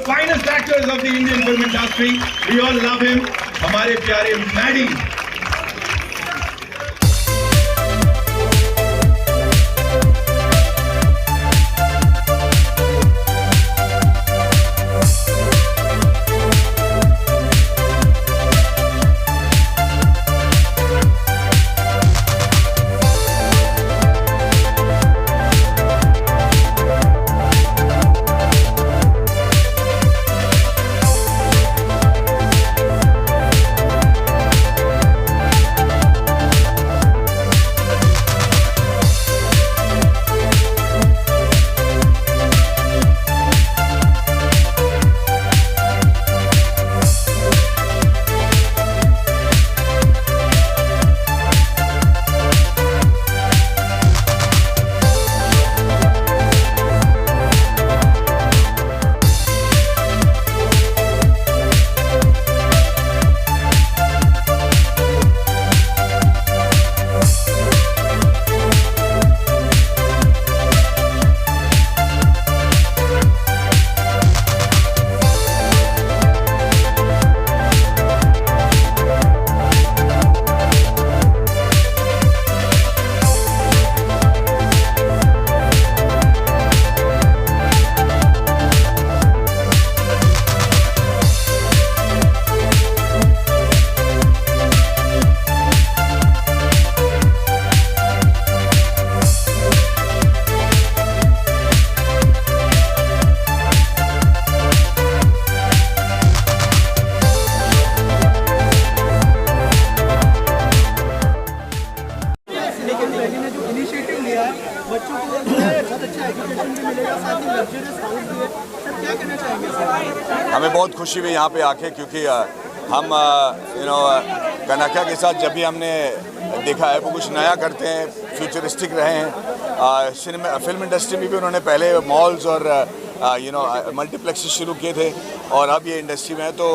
finest actors of the Indian film industry. We all love him. हमारे प्यारे Maddie. हमें बहुत खुशी हुई यहाँ पे आके, क्योंकि हम कनका के साथ जब भी हमने देखा है वो कुछ नया करते हैं, फ्यूचरिस्टिक रहे हैं। फिल्म इंडस्ट्री में भी उन्होंने पहले मॉल्स और मल्टीप्लेक्सेस शुरू किए थे और अब ये इंडस्ट्री में है, तो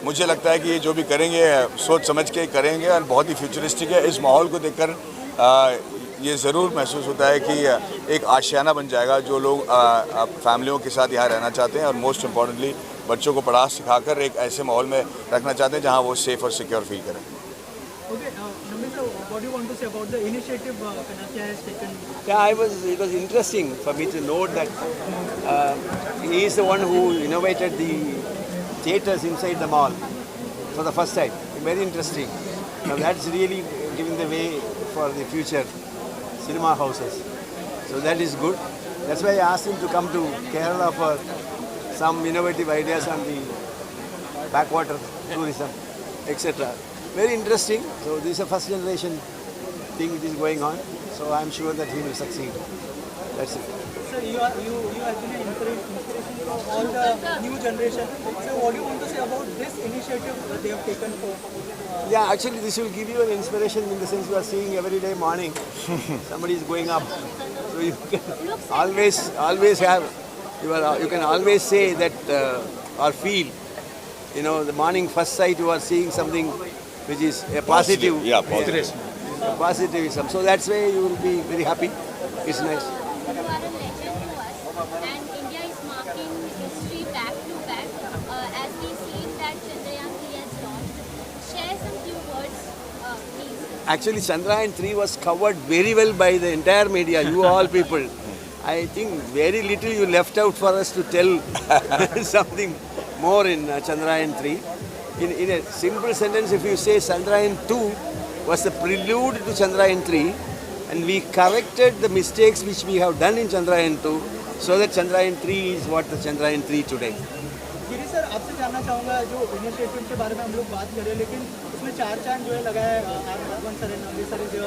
मुझे लगता है कि ये जो भी करेंगे सोच समझ के करेंगे और बहुत ही फ्यूचरिस्टिक है। इस माहौल को देखकर ये ज़रूर महसूस होता है कि एक आशियाना बन जाएगा जो लोग फैमिलियों के साथ यहाँ रहना चाहते हैं और मोस्ट इम्पॉर्टेंटली बच्चों को पढ़ा सिखाकर एक ऐसे माहौल में रखना चाहते हैं जहाँ वो सेफ़ और सिक्योर फील करें। What do you want to say about the initiative Kanakya has taken? Yeah, it was interesting for me to note that he is the one who innovated the theatres inside the mall for the first time. Very interesting. Now that's really giving the way for the future cinema houses. So that is good. That's why I asked him to come to Kerala for some innovative ideas on the backwater tourism, etc. Very interesting. So this is a first generation thing which is going on. So I'm sure that he will succeed. That's it. Sir, you actually inspiration for all the new generation. So what do you want to say about this initiative that they have taken for? Yeah, actually this will give you an inspiration in the sense you are seeing every day morning somebody is going up. So you can always have, you can always say that or feel, the morning first sight you are seeing something which is a positive. Yeah, positive. Positivism. So that's why you will be very happy. It's nice. You are a legend to us, and India is marking history back to back as we see that Chandrayaan 3 has launched. Share some few words, please. Actually, Chandrayaan 3 was covered very well by the entire media, you all people. I think very little you left out for us to tell something more in Chandrayaan 3. In a simple sentence, if you say Chandrayaan 2 was the prelude to Chandrayaan 3, and we corrected the mistakes which we have done in Chandrayaan 2, so that Chandrayaan 3 is what the Chandrayaan 3 today. Giri sir, आपसे जानना चाहूँगा, जो initiative के बारे में हम लोग बात करें, लेकिन उसमें 4 चांद जो है लगाया है आर सर नंदी सर, जो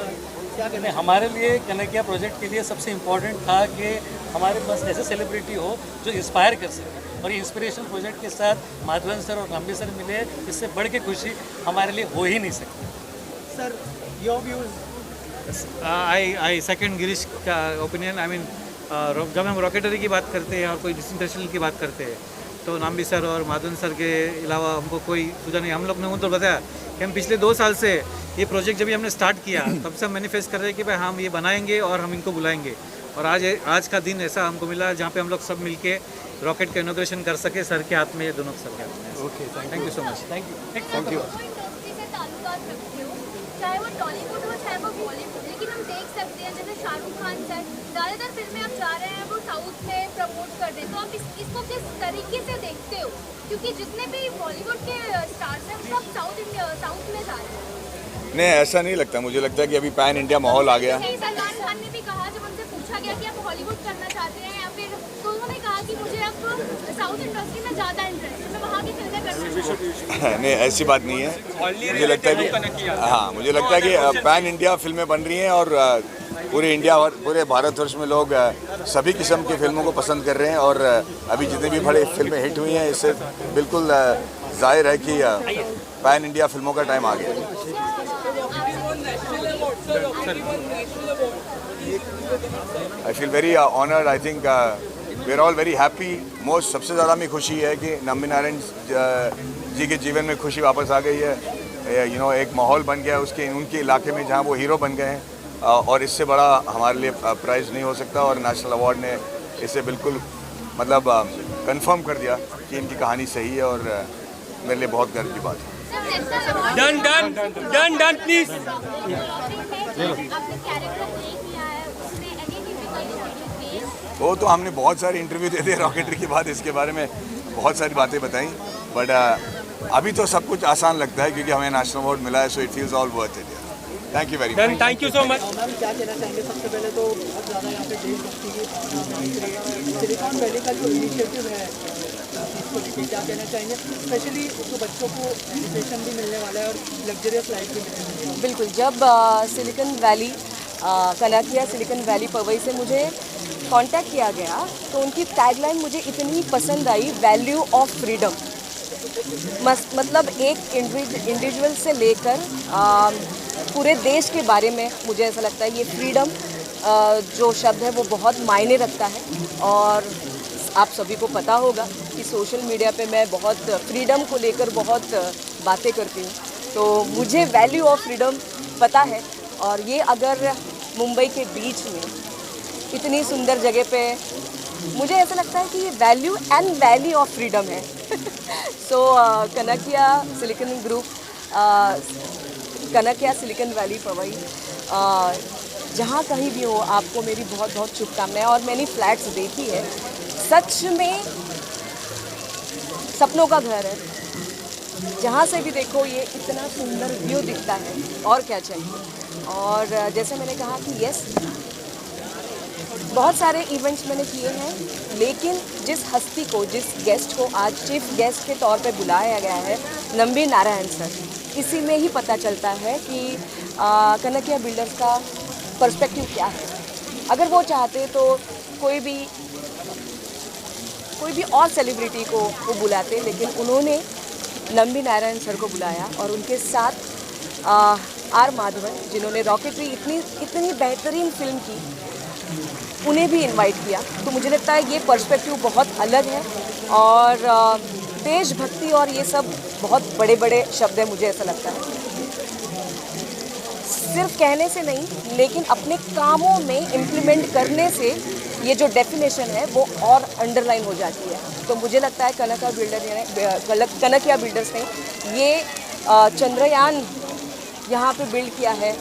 क्या कहते हैं? हमारे लिए कनकिया प्रोजेक्ट के लिए सबसे इम्पोर्टेंट था कि हमारे पास ऐसे सेलिब्रिटी हो जो इंस्पायर कर सके, और ये इंस्पिरेशनल प्रोजेक्ट के साथ माधवन सर और नंदी सर मिले, इससे बढ़ के खुशी हमारे लिए हो ही नहीं सकती। Sir, your views? I second Girish का ओपिनियन। I mean, जब हम रॉकेटरी की बात करते हैं और कोई इंटरनेशनल की बात करते हैं तो नाम्बी सर और माधवन सर के अलावा हमको कोई सूझा नहीं। हम लोग ने तो बताया कि हम पिछले 2 साल से ये प्रोजेक्ट जब भी हमने स्टार्ट किया तब से हम मैनिफेस्ट कर रहे हैं कि भाई हम ये बनाएंगे और हम इनको बुलाएंगे, और आज का दिन ऐसा हमको मिला जहाँ पे हम लोग सब मिलके रॉकेट का इनोग्रेशन कर सके सर के हाथ में, ये दोनों सर के हाथ में। Okay, thank you so much. Thank you. Thank you. Industry से ताल्लुकात रखते हो, चाहे वो टॉलीवुड हो चाहे वो बॉलीवुड, लेकिन हम देख सकते हैं जैसे शाहरुख खान सर ज़्यादातर फिल्में आप जा रहे हैं वो साउथ में प्रमोट कर रहे हैं, तो आप इसको किस तरीके से देखते हो? क्योंकि जितने भी बॉलीवुड के स्टार्स हैं वो सब साउथ में जा रहे हैं। नहीं, ऐसा नहीं लगता, मुझे लगता है कि अभी पैन इंडिया माहौल आ गया। सलमान खान ने भी कहा, जब उनसे पूछा गया कि आप हॉलीवुड करना चाहते हैं या फिर, तो उन्होंने कहा कि मुझे अब साउथ इंडस्ट्री में ज़्यादा इंटरेस्ट है, मैं वहाँ की फिल्में करना चाहती हूँ। नहीं, ऐसी बात नहीं है। मुझे लगता है कि हाँ, मुझे लगता है कि पैन इंडिया फिल्में बन रही हैं और पूरे इंडिया और पूरे भारतवर्ष में लोग सभी किस्म की फिल्मों को पसंद कर रहे हैं। और अभी जितनी भी बड़ी फिल्में हिट हुई हैं, इससे बिल्कुल जाहिर है कि पैन इंडिया फिल्मों का टाइम आ गया। I feel very honoured. I think we are all very happy. Most सबसे ज़्यादा हमें खुशी है कि नंबी नारायण जी के जीवन में खुशी वापस आ गई है। यू नो, एक माहौल बन गया उसके उनके इलाके में जहाँ वो हीरो बन गए हैं, और इससे बड़ा हमारे लिए प्राइज़ नहीं हो सकता। और नेशनल अवार्ड ने इसे बिल्कुल मतलब कंफर्म कर दिया कि इनकी कहानी सही है, और मेरे लिए बहुत गर्व की बात है। Done please. आपने कैरेक्टर प्ले किया है, उसमें एनी डिफिकल्टी? वो तो हमने बहुत सारे इंटरव्यू दे दिए रॉकेटरी के बाद, इसके बारे में बहुत सारी बातें बताई, बट अभी तो सब कुछ आसान लगता है क्योंकि हमें नेशनल अवार्ड मिला है, so it feels all worth it. Thank you very much. Thank you so much. Ma'am क्या कहना चाहेंगे? सबसे पहले तो बहुत ज़्यादा यहाँ पे देशभक्ति की सिलिकॉन वैली का जो इनिशिएटिव है इसको लेके क्या कहना चाहेंगे? स्पेशली जो बच्चों को एजुकेशन भी मिलने वाला है और लग्जरियस लाइफ भी मिलने वाली है। बिल्कुल, जब Silicon Valley Kanakia Silicon Valley Powai से मुझे कांटेक्ट किया गया तो उनकी टैगलाइन मुझे इतनी पसंद आई, वैल्यू ऑफ फ्रीडम। मतलब एक इंडिविजुअल से लेकर पूरे देश के बारे में मुझे ऐसा लगता है ये फ्रीडम जो शब्द है वो बहुत मायने रखता है। और आप सभी को पता होगा कि सोशल मीडिया पे मैं बहुत फ्रीडम को लेकर बहुत बातें करती हूँ, तो मुझे वैल्यू ऑफ फ्रीडम पता है। और ये अगर मुंबई के बीच में इतनी सुंदर जगह पे, मुझे ऐसा लगता है कि ये value and valley of freedom है। So Kanakia Silicon group, Kanakia Silicon Valley Powai, जहाँ कहीं भी हो आपको मेरी बहुत बहुत शुभकामनाएं। और मैंने फ्लैट्स देखी है, सच में सपनों का घर है। जहाँ से भी देखो ये इतना सुंदर व्यू दिखता है, और क्या चाहिए। और जैसे मैंने कहा कि यस, बहुत सारे इवेंट्स मैंने किए हैं, लेकिन जिस हस्ती को, जिस गेस्ट को आज चीफ गेस्ट के तौर पे बुलाया गया है, नंबी नारायण सर, इसी में ही पता चलता है कि कनाकिया बिल्डर्स का पर्सपेक्टिव क्या है। अगर वो चाहते तो कोई भी और सेलिब्रिटी को वो बुलाते, लेकिन उन्होंने नंबी नारायण सर को बुलाया और उनके साथ आर माधवन, जिन्होंने रॉकेटरी इतनी बेहतरीन फिल्म की, उन्हें भी इनवाइट किया। तो मुझे लगता है ये पर्सपेक्टिव बहुत अलग है। और देशभक्ति और ये सब बहुत बड़े बड़े शब्द हैं, मुझे ऐसा लगता है। सिर्फ कहने से नहीं, लेकिन अपने कामों में इम्प्लीमेंट करने से ये जो डेफिनेशन है वो और अंडरलाइन हो जाती है। तो मुझे लगता है कनाकिया बिल्डर्स ने ये चंद्रयान यहाँ पे बिल्ड किया है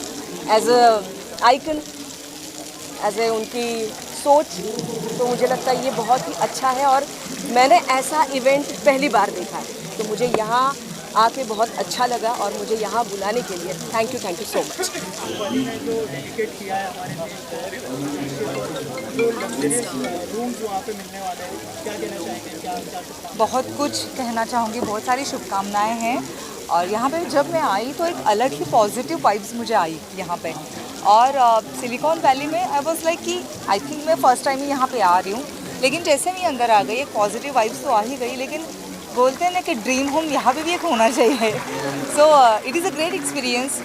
as a icon, as a उनकी सोच। तो मुझे लगता है ये बहुत ही अच्छा है और मैंने ऐसा इवेंट पहली बार देखा है, तो मुझे यहाँ आके बहुत अच्छा लगा और मुझे यहाँ बुलाने के लिए थैंक यू सो मच। वाली ने जो डेडिकेट किया है हमारे देश को, जो लग्जरियस रूम्स वहाँ पे मिलने वाले हैं, क्या कहना चाहेंगे? क्या बहुत कुछ कहना चाहूँगी, बहुत सारी शुभकामनाएं हैं। और यहाँ पे जब मैं आई तो एक अलग ही पॉजिटिव वाइब्स मुझे आई यहाँ पे। और सिलिकॉन वैली में आई वाज लाइक कि आई थिंक मैं फ़र्स्ट टाइम ही यहाँ पे आ रही हूँ, लेकिन जैसे मैं अंदर आ गई एक पॉजिटिव वाइब्स तो आ ही गई। लेकिन बोलते हैं ना कि ड्रीम होम यहाँ पे भी एक होना चाहिए। So it is a great experience.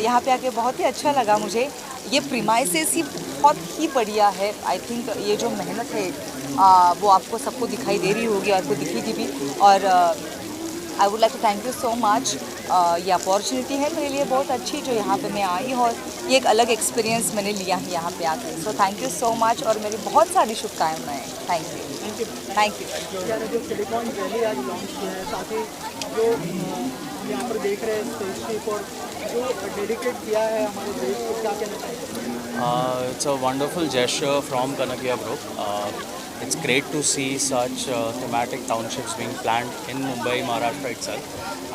यहाँ पे आके बहुत ही अच्छा लगा मुझे। ये प्रीमाइसेस ही बहुत ही बढ़िया है। आई थिंक ये जो मेहनत है वो आपको सबको दिखाई दे रही होगी, आपको दिखी थी भी। और I would like to thank you so much. ये अपॉर्चुनिटी है मेरे लिए बहुत अच्छी जो यहाँ पे मैं आई, और ये एक अलग एक्सपीरियंस मैंने लिया है यहाँ पे आकर। So thank you so much और मेरी बहुत सारी शुभकामनाएं। Thank you. Thank you. Thank you. यार जो सिलिकॉन वैली आज लॉन्च किया है, साथ ही जो हम यहाँ पर देख रहे हैं स्पेसशिप और जो डेडिकेट किया है हमारे देश को, क्या कहना चाहिए? It's a wonderful gesture from Kanakia Group. It's great to see such thematic townships being planned in Mumbai, Maharashtra itself.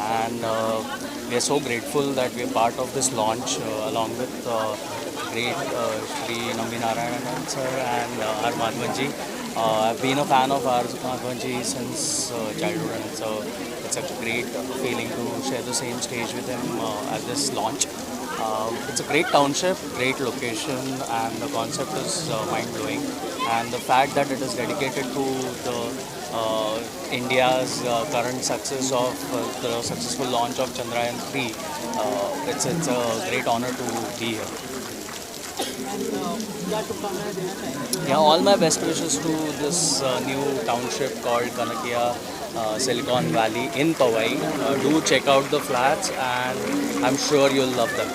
And we are so grateful that we are part of this launch along with great Shri Nambi Narayanan sir and R. Madhavanji. I've been a fan of R. Madhavanji since childhood, and it's a great feeling to share the same stage with him at this launch. It's a great township, great location, and the concept is mind-blowing. And the fact that it is dedicated to the India's current success of the successful launch of Chandrayaan 3, it's a great honor to be here. Yeah, all my best wishes to this new township called Kanakia Silicon Valley in Powai. Do check out the flats, and I'm sure you'll love them.